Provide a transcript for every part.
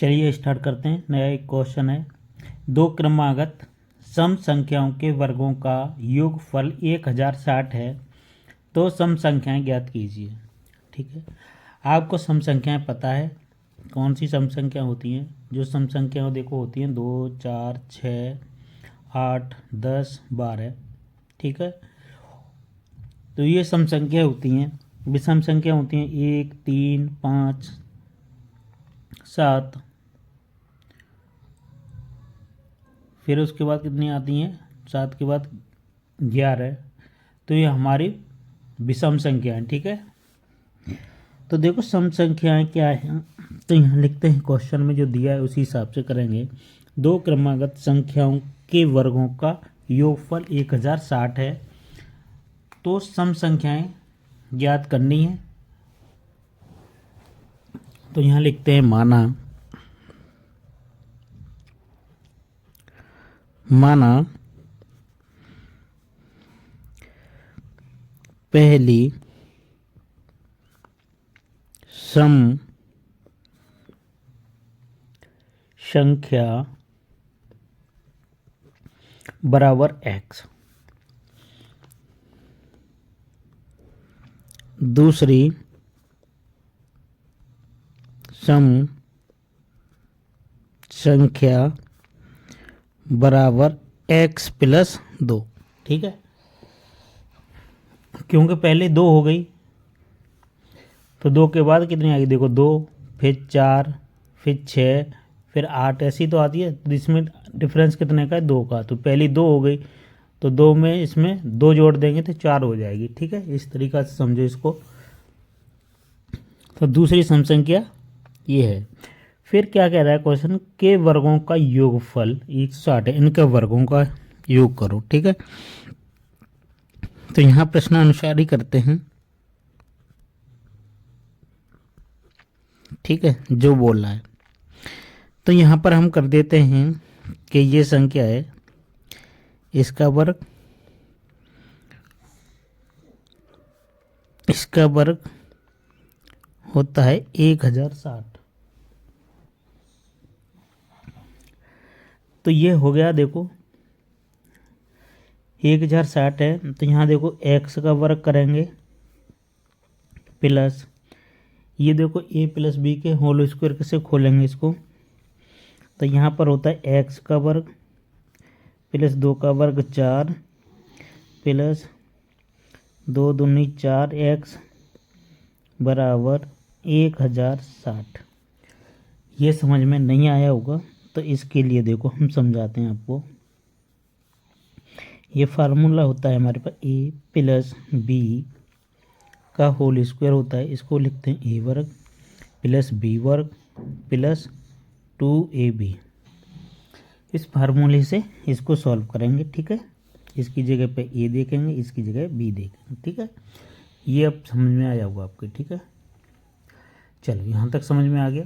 चलिए स्टार्ट करते हैं। नया एक क्वेश्चन है। दो क्रमागत सम संख्याओं के वर्गों का योगफल 1060 है, तो सम संख्याएं ज्ञात कीजिए। ठीक है, आपको सम संख्याएं पता है कौन सी सम संख्या होती हैं। जो सम संख्याएं देखो होती हैं 2, 4, 6, 8, 10, 12। ठीक है, तो ये सम संख्या होती हैं। विषम संख्या होती हैं 1, 3, 5, 7। फिर उसके बाद कितनी आती हैं? 7 के बाद 11। तो ये हमारी विषम संख्याएं। ठीक है, तो देखो सम संख्याएं क्या है, तो यहाँ लिखते हैं क्वेश्चन में जो दिया है उसी हिसाब से करेंगे। दो क्रमागत संख्याओं के वर्गों का योगफल 1060 है, तो सम संख्याएं ज्ञात करनी है। तो यहाँ लिखते हैं माना पहली सम संख्या बराबर x, दूसरी सम संख्या बराबर x प्लस 2। ठीक है, क्योंकि पहले 2 हो गई तो 2 के बाद कितनी आएगी? देखो 2, फिर 4, फिर 6, फिर 8, ऐसी तो आती है। तो इसमें डिफरेंस कितने का है? 2 का। तो पहली 2 हो गई तो 2 में इसमें 2 जोड़ देंगे तो 4 हो जाएगी। ठीक है, इस तरीक़ा से समझो इसको। तो दूसरी सम संख्या ये है। फिर क्या कह रहा है क्वेश्चन के वर्गों का योगफल 160 है, इनके वर्गों का योग करो। ठीक है, तो यहाँ प्रश्नानुसार ही करते हैं। ठीक है, जो बोल रहा है तो यहाँ पर हम कर देते हैं कि ये संख्या है, इसका वर्ग होता है 1060। तो ये हो गया, देखो 1060 है, तो यहाँ देखो x का वर्ग करेंगे प्लस ये देखो a प्लस बी के होल स्क्वायर से खोलेंगे इसको, तो यहाँ पर होता है x का वर्ग प्लस 2 का वर्ग 4 प्लस 2 दूनी 4x बराबर 1060। ये समझ में नहीं आया होगा तो इसके लिए देखो हम समझाते हैं आपको। ये फार्मूला होता है हमारे पास a प्लस बी का होल स्क्वायर होता है, इसको लिखते हैं a वर्ग प्लस बी वर्ग प्लस 2ab। इस फार्मूले से इसको सॉल्व करेंगे। ठीक है, इसकी जगह पे a देखेंगे, इसकी जगह b देखेंगे। ठीक है, ये अब समझ में आया होगा आपके। ठीक है, चलो यहाँ तक समझ में आ गया।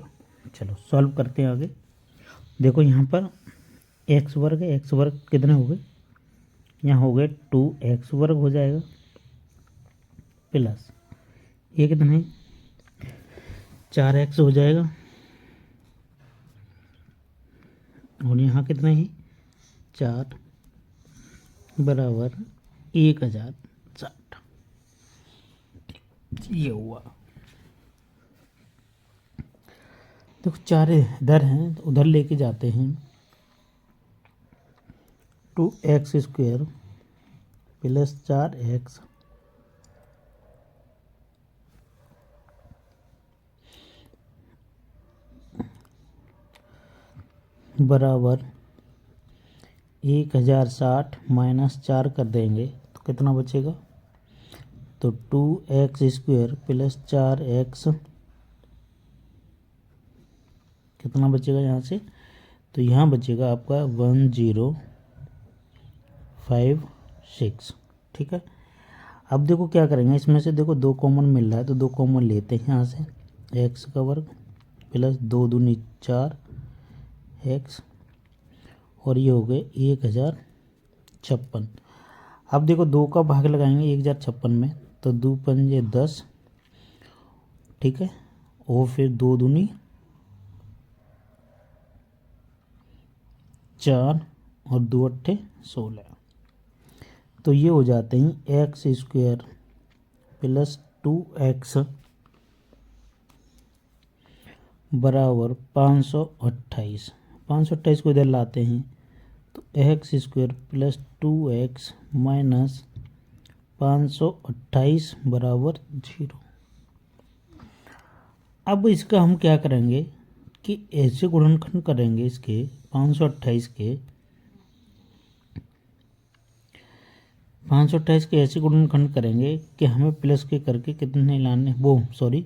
चलो सॉल्व करते हैं आगे। देखो यहाँ पर x वर्ग है, x वर्ग कितने हो गए? यहाँ हो गए 2x वर्ग हो जाएगा प्लस ये कितने 4x हो जाएगा, और यहाँ कितने हैं 4 बराबर 1060। ये हुआ। देखो 4 इधर हैं तो उधर लेके जाते हैं। 2x स्क्वायर प्लस 4x बराबर 1060 माइनस 4 कर देंगे तो कितना बचेगा? तो 2x स्क्वायर प्लस 4x कितना बचेगा यहाँ से? तो यहाँ बचेगा आपका 1056। ठीक है, अब देखो क्या करेंगे, इसमें से देखो 2 कॉमन मिल रहा है तो 2 कॉमन लेते हैं यहाँ से। x का वर्ग प्लस 2 दूनी 4x और ये हो गए 1056। अब देखो 2 का भाग लगाएंगे 1056 में, तो 2 पंजे 10। ठीक है, और फिर 2 दूनी 4 और 2 अट्ठे 16। तो ये हो जाते हैं एक्स स्क्वायर प्लस 2x बराबर 528। 528 को इधर लाते हैं तो x square plus 2x minus 528 बराबर 0। अब इसका हम क्या करेंगे कि ऐसे गुणनखंड करेंगे इसके 528 के ऐसे गुणनखंड करेंगे कि हमें प्लस के करके कितने लाने, वो सॉरी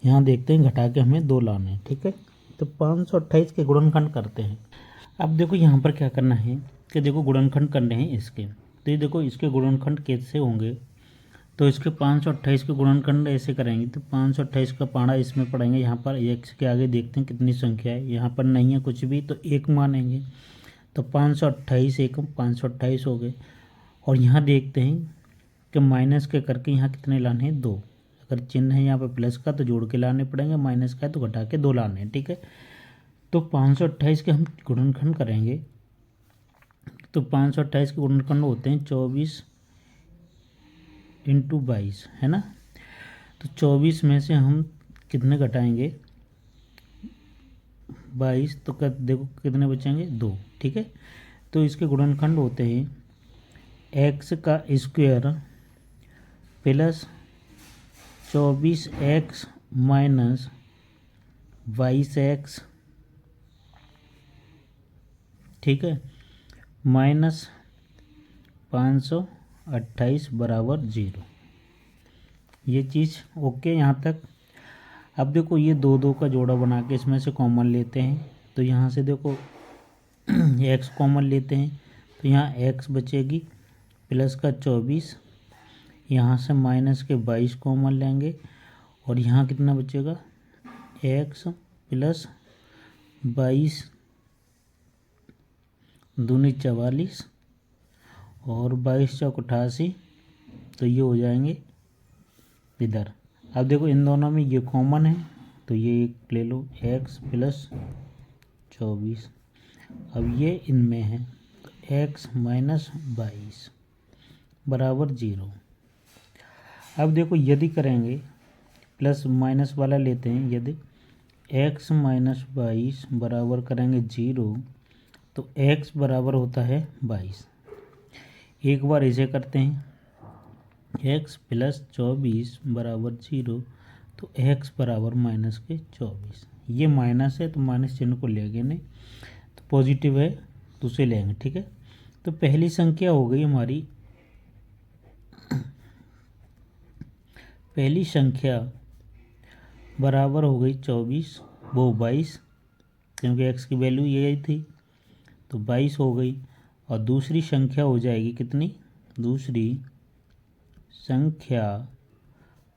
यहाँ देखते हैं घटा के हमें 2 लाने, ठीक है। तो 528 के गुणनखंड करते हैं। अब देखो यहाँ पर क्या करना है कि देखो गुणनखंड करने हैं इसके, तो ये देखो इसके गुणनखंड कैसे होंगे। तो इसके 528 के गुणनखंड ऐसे करेंगे तो 528 का पाड़ा इसमें पढ़ेंगे। यहाँ पर एक्स के आगे देखते हैं कितनी संख्या है, यहाँ पर नहीं है कुछ भी तो 1 मानेंगे। तो 528 एकम 528 हो गए। और यहाँ देखते हैं कि माइनस के करके यहाँ कितने लाने हैं 2। अगर चिन्ह है यहाँ पर प्लस का तो जोड़ के लाने पड़ेंगे, माइनस का है तो घटा के 2 लाने हैं, ठीक है। तो 528 के हम गुणनखंड करेंगे तो 528 के गुणनखंड होते हैं 24 इंटू 22, है ना। तो 24 में से हम कितने घटाएंगे 22, तो देखो कितने बचेंगे 2, ठीक है। तो इसके गुणनखंड होते हैं एक्स का square plus 24x minus 22x, ठीक है, माइनस 528 बराबर 0। ये चीज़ ओके यहाँ तक। अब देखो ये 2 का जोड़ा बना के इसमें से कॉमन लेते हैं। तो यहाँ से देखो x कॉमन लेते हैं तो यहाँ x बचेगी प्लस का 24, यहाँ से माइनस के 22 कॉमन लेंगे और यहाँ कितना बचेगा x प्लस 22 दूनी 44 और 22 चौक 88, तो ये हो जाएंगे इधर। अब देखो इन दोनों में ये कॉमन है तो ये एक ले लो x प्लस 24। अब ये इनमें है तो x माइनस 22 बराबर 0। अब देखो यदि करेंगे प्लस माइनस वाला लेते हैं, यदि x माइनस 22 बराबर करेंगे 0 तो x बराबर होता है 22। एक बार इसे करते हैं x प्लस 24 बराबर 0 तो x बराबर माइनस के 24। ये माइनस है तो माइनस चिन्ह को लेंगे नहीं, तो पॉजिटिव है तो उसे लेंगे, ठीक है। तो पहली संख्या हो गई हमारी, पहली संख्या बराबर हो गई 24 वो 22, क्योंकि x की वैल्यू यही थी तो 22 हो गई। और दूसरी संख्या हो जाएगी कितनी, दूसरी संख्या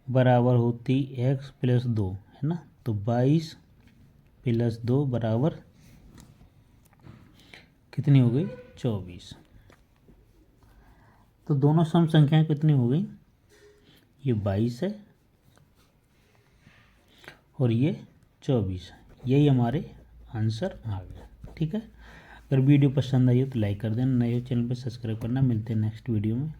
बराबर होती x प्लस 2, है ना। तो 22 प्लस 2 बराबर कितनी हो गई 24। तो दोनों सम संख्याएं कितनी हो गई, ये 22 है और ये 24 है। यही हमारे आंसर आ गया, ठीक है। अगर वीडियो पसंद आई हो तो लाइक कर देना, नए चैनल पर सब्सक्राइब करना। मिलते हैं नेक्स्ट वीडियो में।